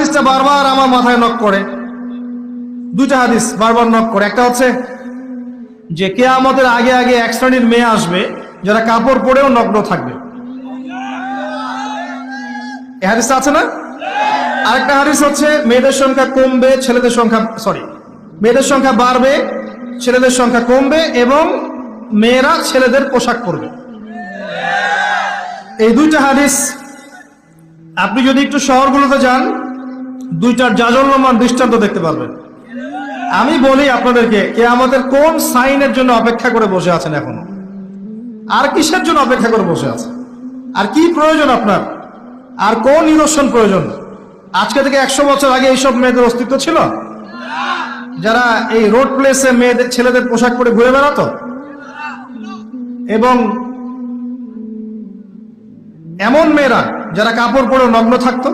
হাদিসটা বারবার আমার মাথায় নক করে, দুইটা হাদিস বারবার নক করে। একটা হচ্ছে যে কিয়ামতের আগে আগে এক শ্রেণীর মেয়ে আসবে যারা কাপড় পরেও নগ্ন থাকবে, এই হাদিসটা আছে না? আরেকটা হাদিস হচ্ছে মেয়েদের সংখ্যা কমবে, ছেলেদের সংখ্যা মেয়েদের সংখ্যা বাড়বে, ছেলেদের সংখ্যা কমবে, এবং মেয়েরা ছেলেদের পোশাক পরবে। এই দুইটা হাদিস আপনি যদি একটু শহরগুলোতে যান, দুইটার জাজল্যমান দৃষ্টান্ত দেখতে পারবেন। আমি বলি আপনাদেরকে, কিয়ামতের কোন সাইনের জন্য অপেক্ষা করে বসে আছেন এখনো? আর কিসের জন্য অপেক্ষা করে বসে আছেন? আর কি প্রয়োজন আপনার? আর কোন নিদর্শন প্রয়োজন? আজকে থেকে 100 বছর আগে এইসব মেয়েদের অস্তিত্ব ছিল, যারা এই রোড প্লেসে মেয়েদের ছেলেদের পোশাক পরে ঘুরে বেড়াতো এবং এমন মেয়েরা যারা কাপড় পরে নগ্ন থাকতো?